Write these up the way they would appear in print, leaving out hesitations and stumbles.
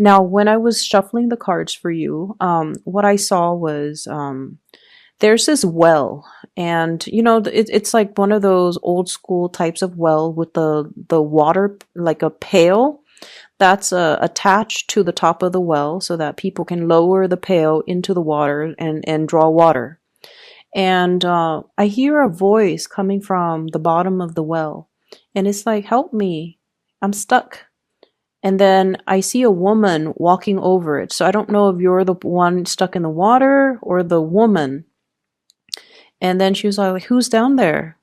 Now, when I was shuffling the cards for you, what I saw was there's this well, and it's like one of those old school types of well with the water, like a pail that's attached to the top of the well so that people can lower the pail into the water and draw water. And I hear a voice coming from the bottom of the well, and it's like, "Help me, I'm stuck." And then I see a woman walking over it. So I don't know if you're the one stuck in the water or the woman. And then she was like, "Who's down there?"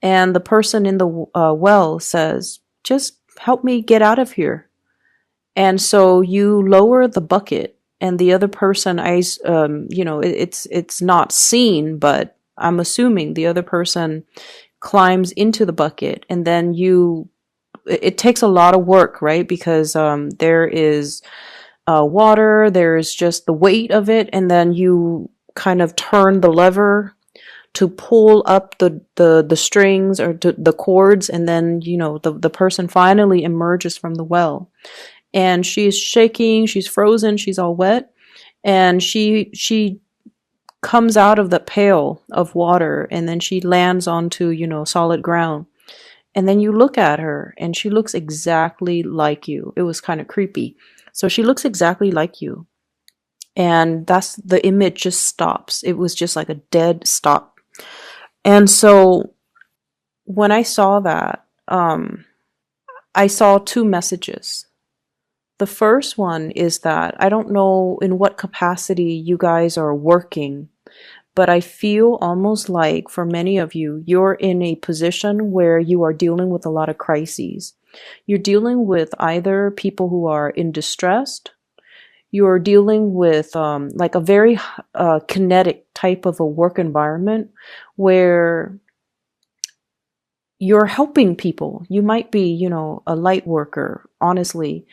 And the person in the well says, "Just help me get out of here." And so you lower the bucket, and the other person, it's not seen, but I'm assuming the other person climbs into the bucket, and then it takes a lot of work, right? Because there is water, there's just the weight of it, and then you kind of turn the lever to pull up the strings or the cords, and then the person finally emerges from the well, and she's shaking, she's frozen, she's all wet, and she comes out of the pail of water, and then she lands onto solid ground. And then you look at her, and she looks exactly like you. It was kind of creepy. So she looks exactly like you. And that's the image just stops. It was just like a dead stop. And so when I saw that, I saw two messages. The first one is that I don't know in what capacity you guys are working, but I feel almost like for many of you, you're in a position where you are dealing with a lot of crises. You're dealing with either people who are in distress, you're dealing with like a very kinetic type of a work environment where you're helping people. You might be, a light worker, honestly.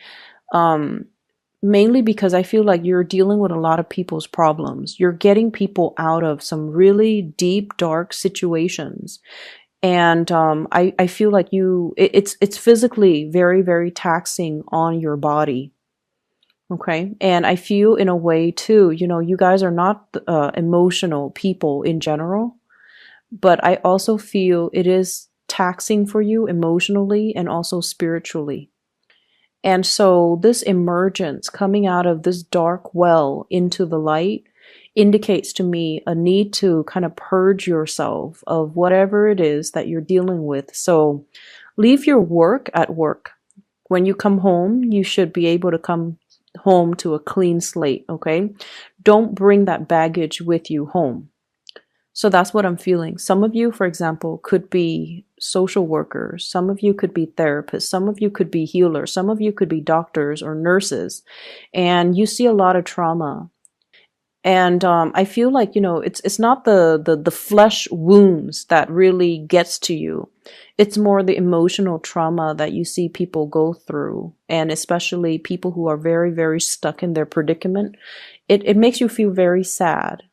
Mainly because I feel like you're dealing with a lot of people's problems. You're getting people out of some really deep, dark situations. And I feel like it's physically very, very taxing on your body. Okay. And I feel in a way too, you guys are not emotional people in general, but I also feel it is taxing for you emotionally and also spiritually. And so this emergence coming out of this dark well into the light indicates to me a need to kind of purge yourself of whatever it is that you're dealing with. So leave your work at work. When you come home, you should be able to come home to a clean slate, okay? Don't bring that baggage with you home. So that's what I'm feeling. Some of you, for example, could be social workers. Some of you could be therapists. Some of you could be healers. Some of you could be doctors or nurses. And you see a lot of trauma. And I feel like, it's not the flesh wounds that really gets to you. It's more the emotional trauma that you see people go through. And especially people who are very, very stuck in their predicament. It makes you feel very sad.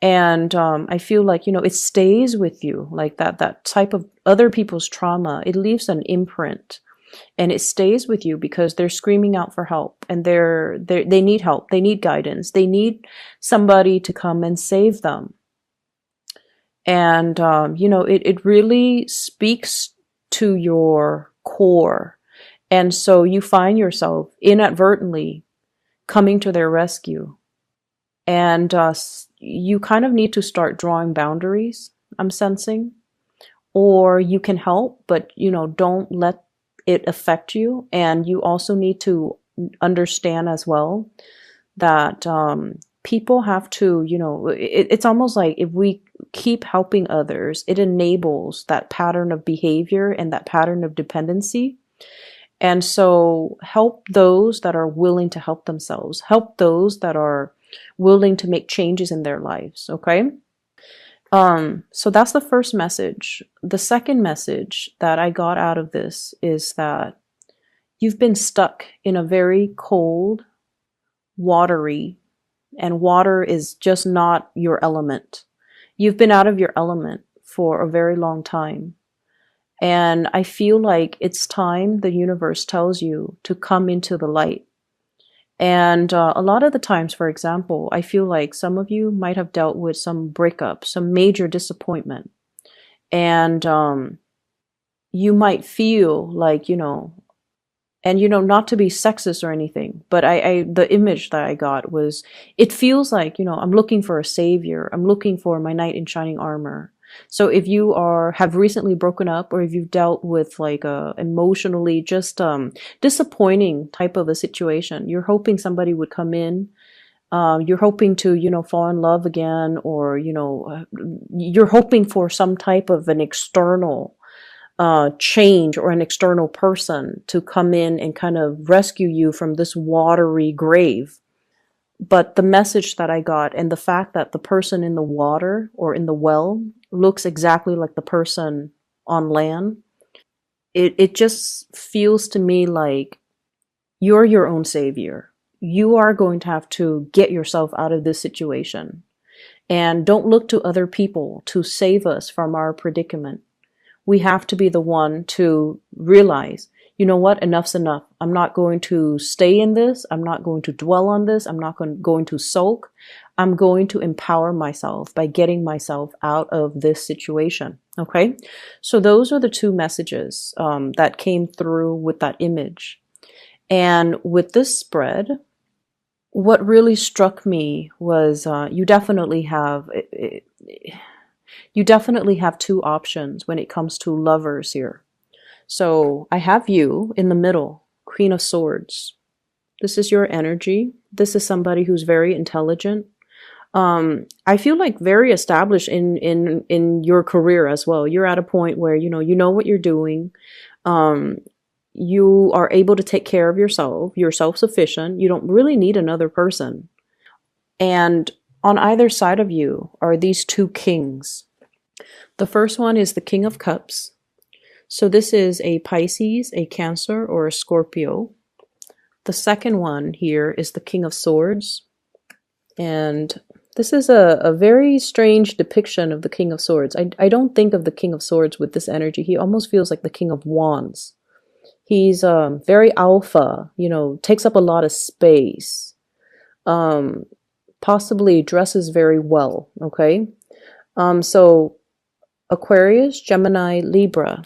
And I feel like, it stays with you, like that type of other people's trauma. It leaves an imprint, and it stays with you because they're screaming out for help, and they need help. They need guidance. They need somebody to come and save them. And, it really speaks to your core. And so you find yourself inadvertently coming to their rescue. And you kind of need to start drawing boundaries, I'm sensing. Or you can help, but, don't let it affect you. And you also need to understand as well that people have to, it's almost like if we keep helping others, it enables that pattern of behavior and that pattern of dependency. And so help those that are willing to help themselves. Help those that are willing to make changes in their lives, okay? So that's the first message. The second message that I got out of this is that you've been stuck in a very cold, watery, and water is just not your element. You've been out of your element for a very long time. And I feel like it's time the universe tells you to come into the light. And a lot of the times, for example, I feel like some of you might have dealt with some breakup, some major disappointment. And you might feel like, and not to be sexist or anything, but the image that I got was, it feels like, I'm looking for a savior. I'm looking for my knight in shining armor. So if you have recently broken up, or if you've dealt with like a emotionally just disappointing type of a situation, you're hoping somebody would come in. You're hoping to, fall in love again, or, you're hoping for some type of an external change, or an external person to come in and kind of rescue you from this watery grave. But the message that I got, and the fact that the person in the water or in the well looks exactly like the person on land, it just feels to me like you're your own savior. You are going to have to get yourself out of this situation. And don't look to other people to save us from our predicament. We have to be the one to realize, you know what, enough's enough. I'm not going to stay in this. I'm not going to dwell on this. I'm not going to sulk. I'm going to empower myself by getting myself out of this situation. Okay. So those are the two messages that came through with that image. And with this spread, what really struck me was you definitely have two options when it comes to lovers here. So I have you in the middle, Queen of Swords. This is your energy. This is somebody who's very intelligent. I feel like very established in your career as well. You're at a point where you know what you're doing. You are able to take care of yourself. You're self-sufficient. You don't really need another person. And on either side of you are these two kings. The first one is the King of Cups. So this is a Pisces, a Cancer, or a Scorpio. The second one here is the King of Swords. And this is a very strange depiction of the King of Swords. I don't think of the King of Swords with this energy. He almost feels like the King of Wands. He's very alpha, takes up a lot of space. Possibly dresses very well, okay? So Aquarius, Gemini, Libra.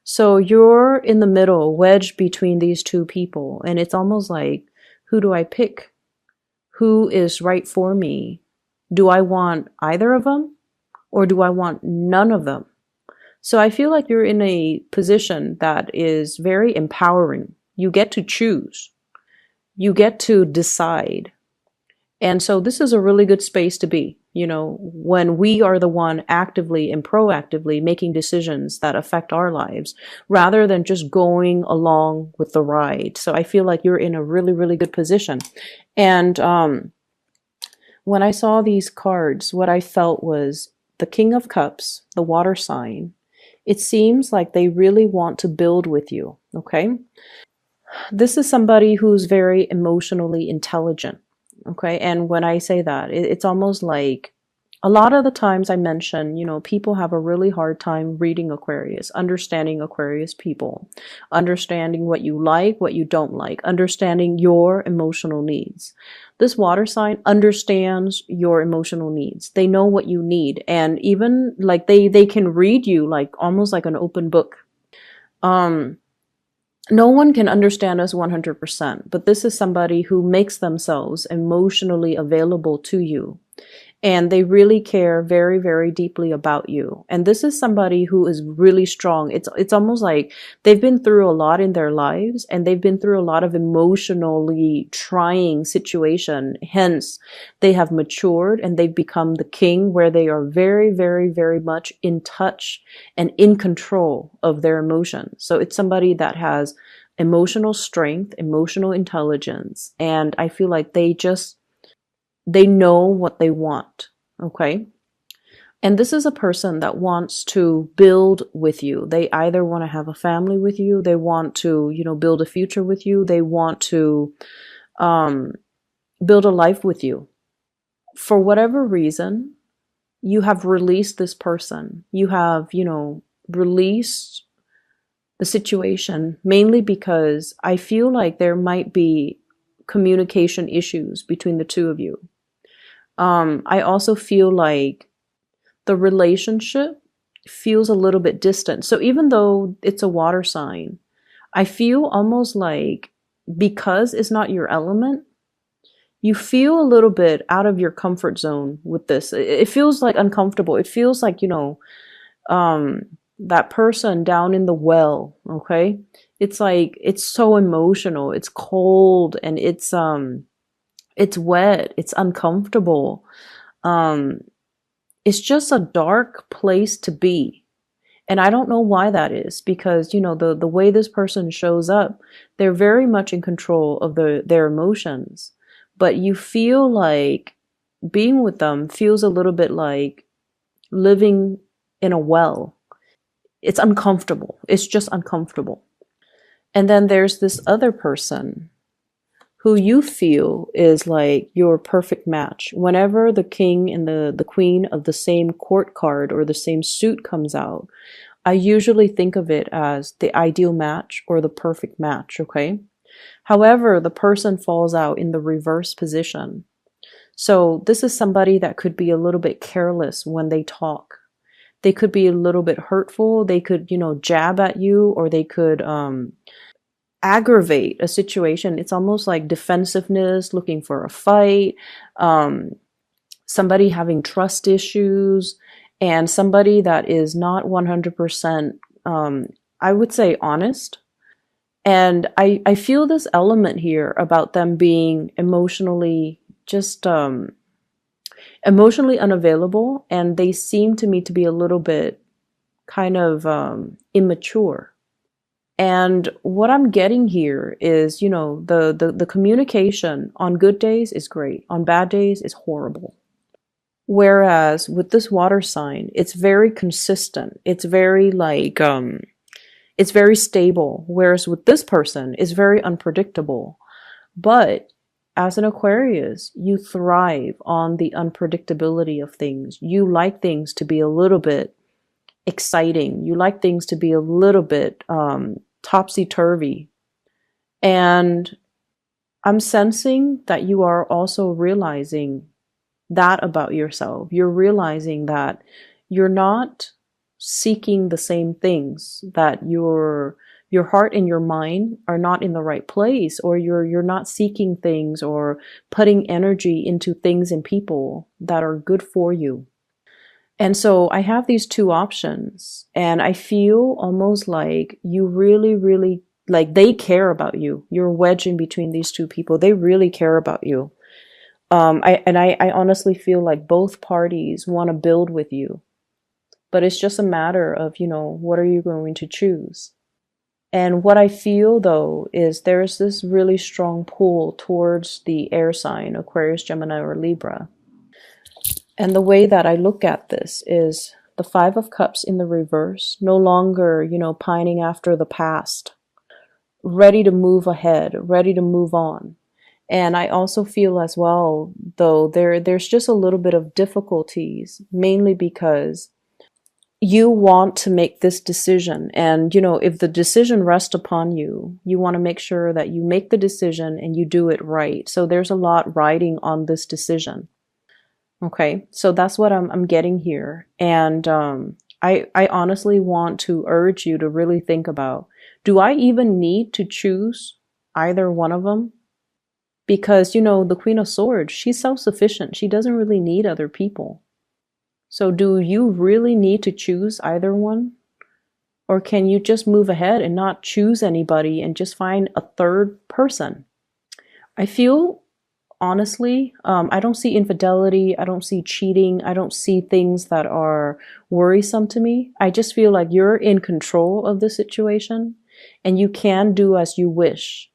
So you're in the middle, wedged between these two people. And it's almost like, who do I pick? Who is right for me? Do I want either of them? Or do I want none of them? So I feel like you're in a position that is very empowering. You get to choose. You get to decide. And so this is a really good space to be, when we are the one actively and proactively making decisions that affect our lives, rather than just going along with the ride. So I feel like you're in a really, really good position. And when I saw these cards, what I felt was the King of Cups, the water sign. It seems like they really want to build with you, okay? This is somebody who's very emotionally intelligent. Okay. And when I say that, it's almost like a lot of the times I mention, people have a really hard time reading Aquarius, understanding Aquarius people, understanding what you like, what you don't like, understanding your emotional needs. This water sign understands your emotional needs. They know what you need. And even like they can read you like almost like an open book. No one can understand us 100%, but this is somebody who makes themselves emotionally available to you. And they really care very, very deeply about you. And this is somebody who is really strong. It's almost like they've been through a lot in their lives, and they've been through a lot of emotionally trying situation. Hence, they have matured and they've become the king, where they are very, very, very much in touch and in control of their emotions. So it's somebody that has emotional strength, emotional intelligence, and I feel like they know what they want, okay? And this is a person that wants to build with you. They either want to have a family with you, they want to, build a future with you, they want to build a life with you. For whatever reason, you have released this person. You have, released the situation, mainly because I feel like there might be communication issues between the two of you. I also feel like the relationship feels a little bit distant. So even though it's a water sign, I feel almost like because it's not your element, you feel a little bit out of your comfort zone with this. It feels like uncomfortable. It feels like, um, that person down in the well, okay? It's like, it's so emotional. It's cold and it's wet. It's uncomfortable. Um, it's just a dark place to be. And I don't know why that is, because, the way this person shows up, they're very much in control of their emotions. But you feel like being with them feels a little bit like living in a well. It's uncomfortable. It's just uncomfortable. And then there's this other person who you feel is like your perfect match. Whenever the king and the queen of the same court card or the same suit comes out, I usually think of it as the ideal match or the perfect match, okay? However, the person falls out in the reverse position. So this is somebody that could be a little bit careless when they talk. They could be a little bit hurtful. They could, jab at you, or they could aggravate a situation. It's almost like defensiveness, looking for a fight, somebody having trust issues, and somebody that is not 100%, I would say, honest. And I feel this element here about them being emotionally just emotionally unavailable, and they seem to me to be a little bit kind of immature. And what I'm getting here is, the communication on good days is great. On bad days is horrible. Whereas with this water sign, it's very consistent. It's very like, it's very stable. Whereas with this person, it's very unpredictable. But as an Aquarius, you thrive on the unpredictability of things. You like things to be a little bit exciting. You like things to be a little bit topsy-turvy. And I'm sensing that you are also realizing that about yourself. You're realizing that you're not seeking the same things, that your heart and your mind are not in the right place, or you're not seeking things or putting energy into things and people that are good for you. And so I have these two options, and I feel almost like you really, really, like they care about you. You're wedging between these two people. They really care about you. I honestly feel like both parties want to build with you, but it's just a matter of, what are you going to choose? And what I feel though is there's this really strong pull towards the air sign, Aquarius, Gemini, or Libra. And the way that I look at this is the Five of Cups in the reverse, no longer, pining after the past, ready to move ahead, ready to move on. And I also feel as well, though, there's just a little bit of difficulties, mainly because you want to make this decision. And, if the decision rests upon you, you want to make sure that you make the decision and you do it right. So there's a lot riding on this decision. Okay, so that's what I'm getting here. And I honestly want to urge you to really think about, do I even need to choose either one of them? Because, the Queen of Swords, she's self-sufficient. She doesn't really need other people. So do you really need to choose either one? Or can you just move ahead and not choose anybody and just find a third person? I feel, honestly, I don't see infidelity. I don't see cheating. I don't see things that are worrisome to me. I just feel like you're in control of the situation and you can do as you wish.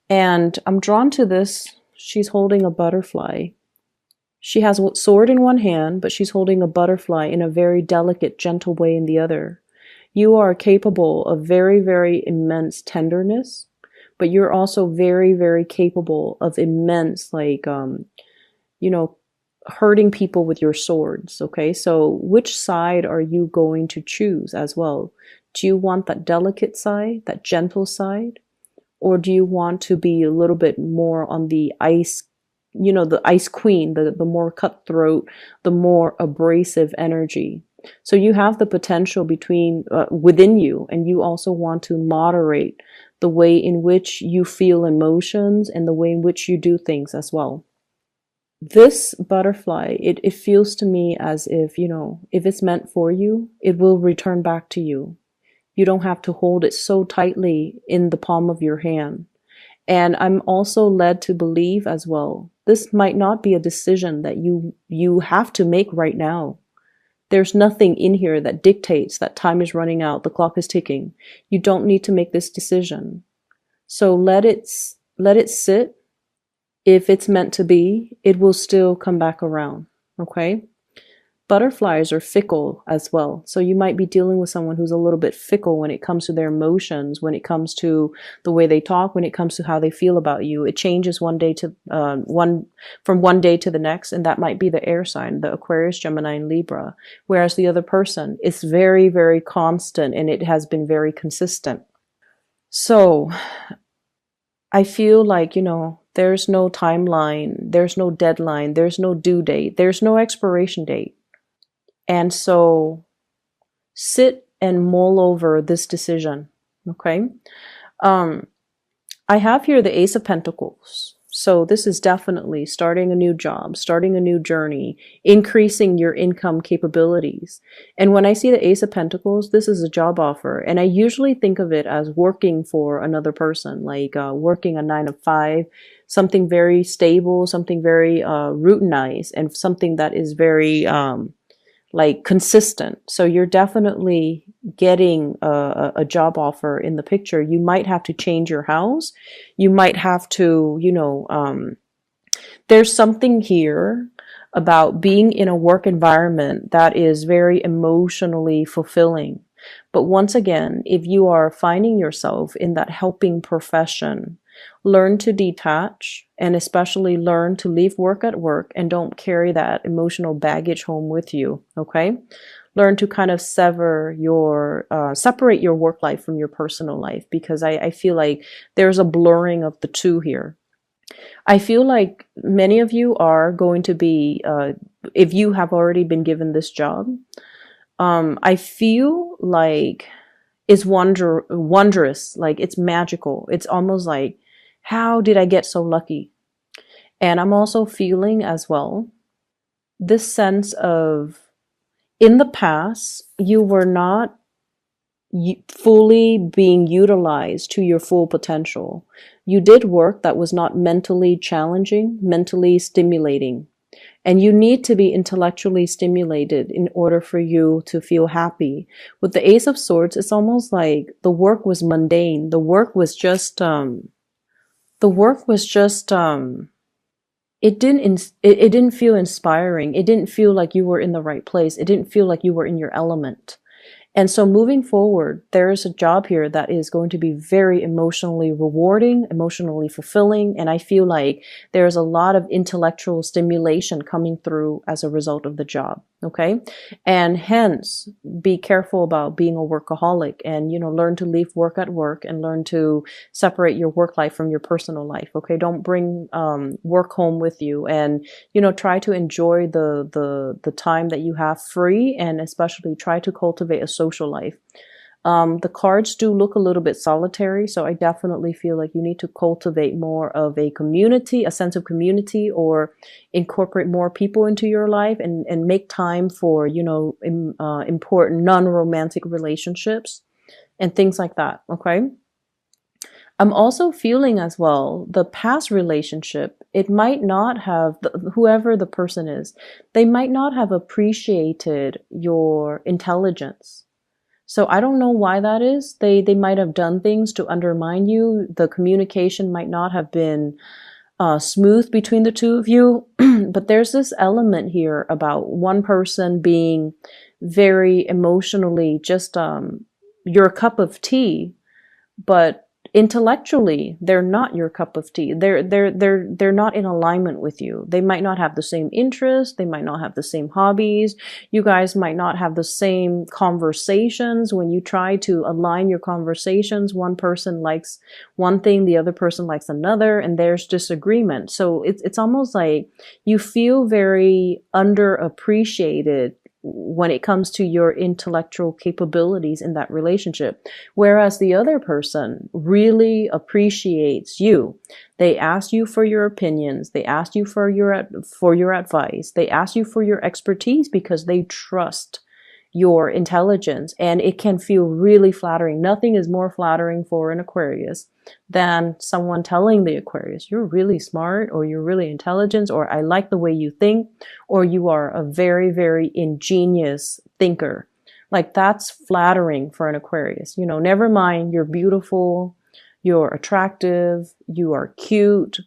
And I'm drawn to this. She's holding a butterfly. She has a sword in one hand, but she's holding a butterfly in a very delicate, gentle way in the other. You are capable of very, very immense tenderness, but you're also very, very capable of immense, like, hurting people with your swords. Okay, so which side are you going to choose as well? Do you want that delicate side, that gentle side? Or do you want to be a little bit more on the ice, you know, the ice queen, the more cutthroat, the more abrasive energy? So you have the potential between within you, and you also want to moderate the way in which you feel emotions and the way in which you do things as well. This butterfly, it feels to me as if, you know, if it's meant for you, it will return back to you. You don't have to hold it so tightly in the palm of your hand. And I'm also led to believe as well, this might not be a decision that you have to make right now. There's nothing in here that dictates that time is running out, the clock is ticking. You don't need to make this decision. So let it sit. If it's meant to be, it will still come back around. Okay? Butterflies are fickle as well. So you might be dealing with someone who's a little bit fickle when it comes to their emotions, when it comes to the way they talk, when it comes to how they feel about you. It changes one day to from one day to the next, and that might be the air sign, the Aquarius, Gemini, and Libra. Whereas the other person is very, very constant, and it has been very consistent. So I feel like, you know, there's no timeline, there's no deadline, there's no due date, there's no expiration date. And so sit and mull over this decision. Okay. I have here the Ace of Pentacles. So this is definitely starting a new job, starting a new journey, increasing your income capabilities. And when I see the Ace of Pentacles, this is a job offer. And I usually think of it as working for another person, like working a 9 to 5, something very stable, something very routinized, and something that is very like consistent. So you're definitely getting a job offer in the picture. You might have to change your house. You might have to, you know, there's something here about being in a work environment that is very emotionally fulfilling. But once again, if you are finding yourself in that helping profession, learn to detach, and especially learn to leave work at work and don't carry that emotional baggage home with you. Okay. Learn to kind of separate your work life from your personal life, because I feel like there's a blurring of the two here. I feel like many of you are going to be, if you have already been given this job, I feel like it's wondrous, like it's magical. It's almost like, how did I get so lucky? And I'm also feeling as well this sense of, in the past, you were not fully being utilized to your full potential. You did work that was not mentally challenging, mentally stimulating. And you need to be intellectually stimulated in order for you to feel happy. With the Ace of Swords, it's almost like the work was mundane. The work was just it didn't feel inspiring. It didn't feel like you were in the right place. It didn't feel like you were in your element. And so moving forward, there is a job here that is going to be very emotionally rewarding, emotionally fulfilling. And I feel like there's a lot of intellectual stimulation coming through as a result of the job. Okay. And hence be careful about being a workaholic, and, you know, learn to leave work at work and learn to separate your work life from your personal life. Okay. Don't bring, work home with you, and, you know, try to enjoy the time that you have free, and especially try to cultivate a social life. The cards do look a little bit solitary, so I definitely feel like you need to cultivate more of a community, a sense of community, or incorporate more people into your life, and make time for, you know, important non-romantic relationships and things like that. Okay. I'm also feeling as well, the past relationship, it might not have, whoever the person is, they might not have appreciated your intelligence. So I don't know why that is. They might have done things to undermine you. The communication might not have been smooth between the two of you. But there's this element here about one person being very emotionally just your cup of tea, but Intellectually, they're not your cup of tea. They're not in alignment with you. They might not have the same interests. They might not have the same hobbies. You guys might not have the same conversations. When you try to align your conversations, one person likes one thing, the other person likes another, and there's disagreement. So it's almost like you feel very underappreciated when it comes to your intellectual capabilities in that relationship. Whereas the other person really appreciates you. They ask you for your opinions. They ask you for your advice. They ask you for your expertise because they trust your intelligence, and it can feel really flattering. Nothing is more flattering for an Aquarius than someone telling the Aquarius, you're really smart, or you're really intelligent, or I like the way you think, or you are a very, very ingenious thinker. Like, that's flattering for an Aquarius. You know, never mind you're beautiful, you're attractive, you are cute.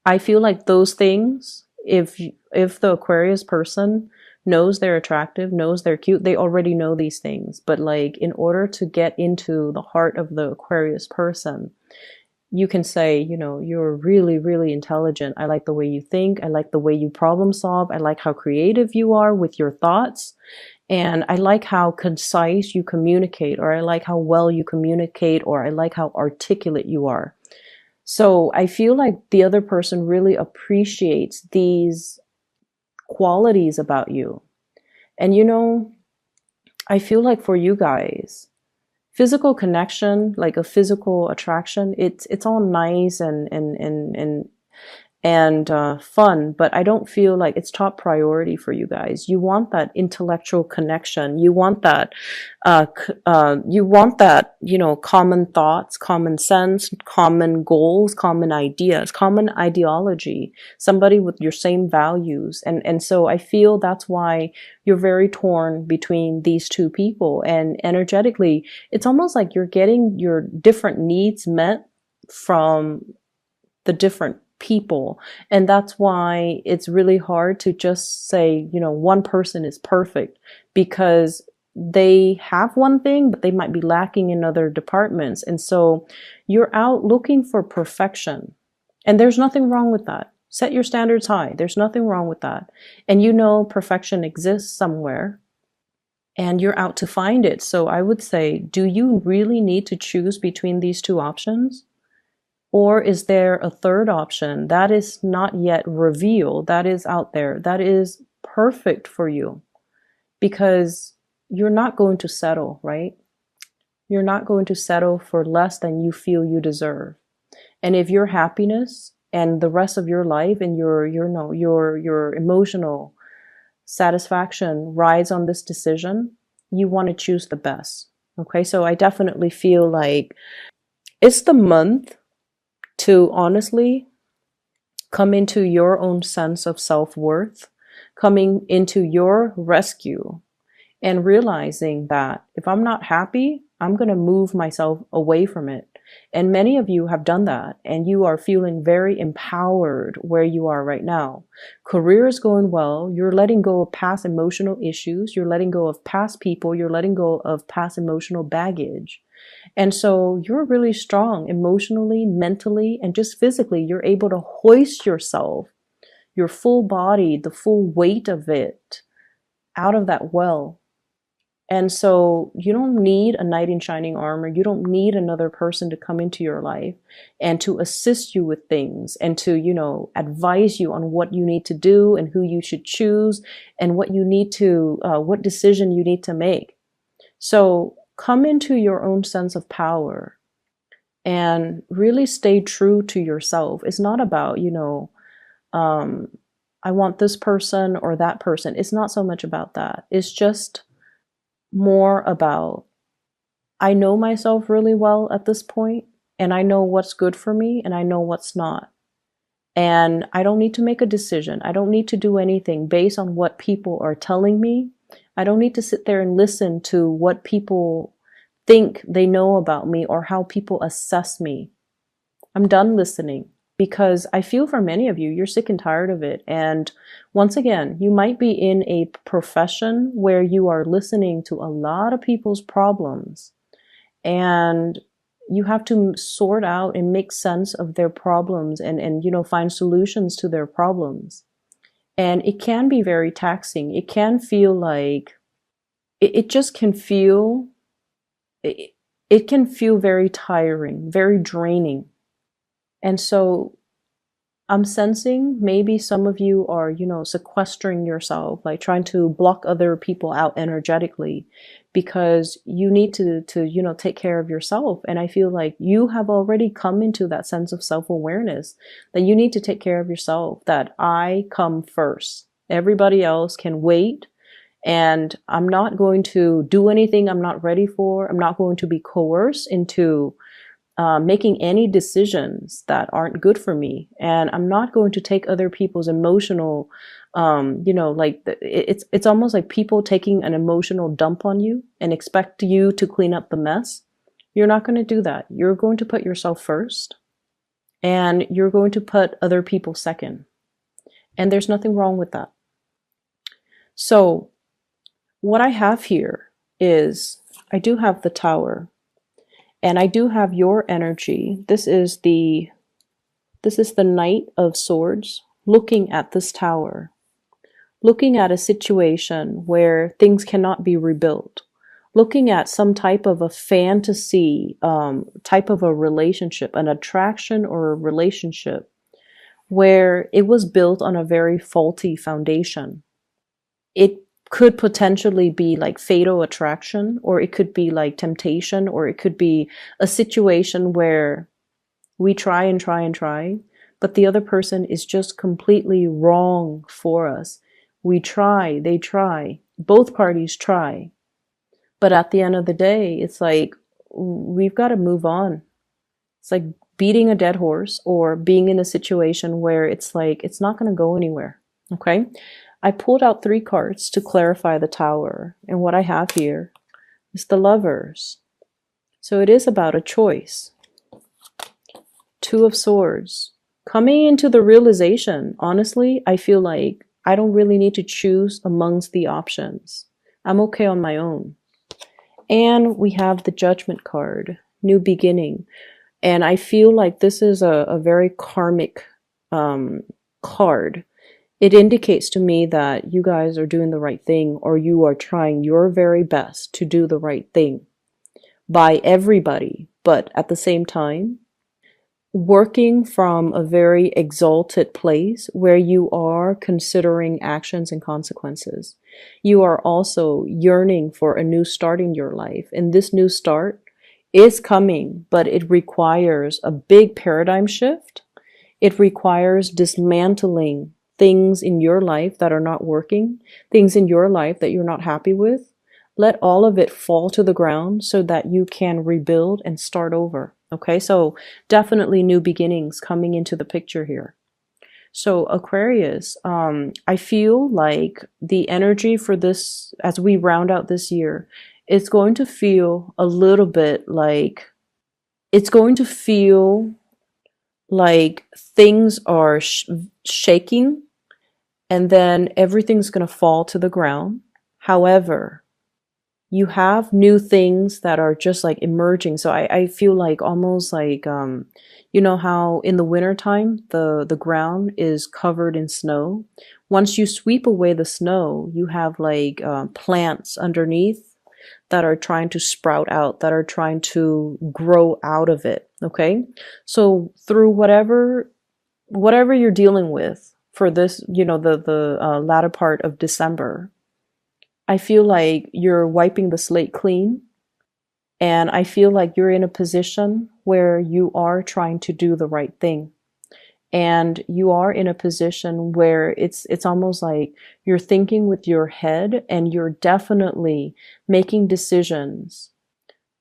I feel like those things, if the Aquarius person knows they're attractive, knows they're cute, they already know these things. But like, in order to get into the heart of the Aquarius person, you can say, you know, you're really, really intelligent. I like the way you think. I like the way you problem solve. I like how creative you are with your thoughts. And I like how concise you communicate, or I like how well you communicate, or I like how articulate you are. So I feel like the other person really appreciates these qualities about you. And you know, I feel like for you guys, physical connection, like a physical attraction, it's all nice and fun, but I don't feel like it's top priority for you guys. You want that intellectual connection. You want that, you know, common thoughts, common sense, common goals, common ideas, common ideology, somebody with your same values. And so I feel that's why you're very torn between these two people. And energetically, it's almost like you're getting your different needs met from the different people. And that's why it's really hard to just say, you know, one person is perfect, because they have one thing, but they might be lacking in other departments. And so you're out looking for perfection. And there's nothing wrong with that. Set your standards high. There's nothing wrong with that. And you know perfection exists somewhere, and you're out to find it. So I would say, do you really need to choose between these two options? Or is there a third option that is not yet revealed, that is out there, that is perfect for you? Because you're not going to settle, right? You're not going to settle for less than you feel you deserve. And if your happiness and the rest of your life and your emotional satisfaction rides on this decision, you want to choose the best. Okay, so I definitely feel like it's the month to honestly come into your own sense of self-worth, coming into your rescue, and realizing that if I'm not happy, I'm going to move myself away from it. And many of you have done that, and you are feeling very empowered where you are right now. Career is going well. You're letting go of past emotional issues. You're letting go of past people. You're letting go of past emotional baggage. And so you're really strong emotionally, mentally, and just physically. You're able to hoist yourself, your full body, the full weight of it, out of that well. And so you don't need a knight in shining armor. You don't need another person to come into your life and to assist you with things and to, you know, advise you on what you need to do and who you should choose and what you need to, what decision you need to make. So come into your own sense of power and really stay true to yourself. It's not about, you know, I want this person or that person. It's not so much about that. It's just more about, I know myself really well at this point, and I know what's good for me and I know what's not. And I don't need to make a decision. I don't need to do anything based on what people are telling me. I don't need to sit there and listen to what people think they know about me or how people assess me. I'm done listening, because I feel for many of you, you're sick and tired of it. And once again, you might be in a profession where you are listening to a lot of people's problems, and you have to sort out and make sense of their problems, and find solutions to their problems. And it can be very taxing. It can feel like it just can feel it, it can feel very tiring, very draining. And so I'm sensing maybe some of you are, sequestering yourself, like trying to block other people out energetically because you need to take care of yourself. And I feel like you have already come into that sense of self-awareness that you need to take care of yourself, that I come first. Everybody else can wait. And I'm not going to do anything I'm not ready for. I'm not going to be coerced into making any decisions that aren't good for me. And I'm not going to take other people's emotional, it's almost like people taking an emotional dump on you and expect you to clean up the mess. You're not going to do that. You're going to put yourself first, and you're going to put other people second. And there's nothing wrong with that. So what I have here is I do have the Tower. And I do have your energy. This is the Knight of Swords looking at this Tower, looking at a situation where things cannot be rebuilt, looking at some type of a fantasy, type of a relationship, an attraction or a relationship where it was built on a very faulty foundation. It could potentially be like fatal attraction, or it could be like temptation, or it could be a situation where we try and try and try, but the other person is just completely wrong for us. We try, they try, both parties try. But at the end of the day, it's like, we've got to move on. It's like beating a dead horse or being in a situation where it's like, it's not going to go anywhere. Okay. I pulled out 3 cards to clarify the Tower, and what I have here is the Lovers. So it is about a choice. 2 of Swords. Coming into the realization, honestly, I feel like I don't really need to choose amongst the options. I'm okay on my own. And we have the Judgment card, New Beginning. And I feel like this is a very karmic card. It indicates to me that you guys are doing the right thing, or you are trying your very best to do the right thing by everybody, but at the same time, working from a very exalted place where you are considering actions and consequences. You are also yearning for a new start in your life, and this new start is coming, but it requires a big paradigm shift. It requires dismantling things in your life that are not working, things in your life that you're not happy with. Let all of it fall to the ground so that you can rebuild and start over. Okay, so definitely new beginnings coming into the picture here. So Aquarius, I feel like the energy for this, as we round out this year, it's going to feel a little bit like, it's going to feel like things are shaking, and then everything's going to fall to the ground. However, you have new things that are just like emerging. So I feel like almost like, you know how in the wintertime, the ground is covered in snow. Once you sweep away the snow, you have like plants underneath that are trying to sprout out, that are trying to grow out of it. Okay. So through whatever you're dealing with for this, the latter part of December, I feel like you're wiping the slate clean, and I feel like you're in a position where you are trying to do the right thing, and you are in a position where it's almost like you're thinking with your head, and you're definitely making decisions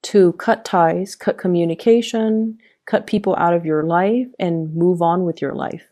to cut ties, cut communication, cut people out of your life, and move on with your life.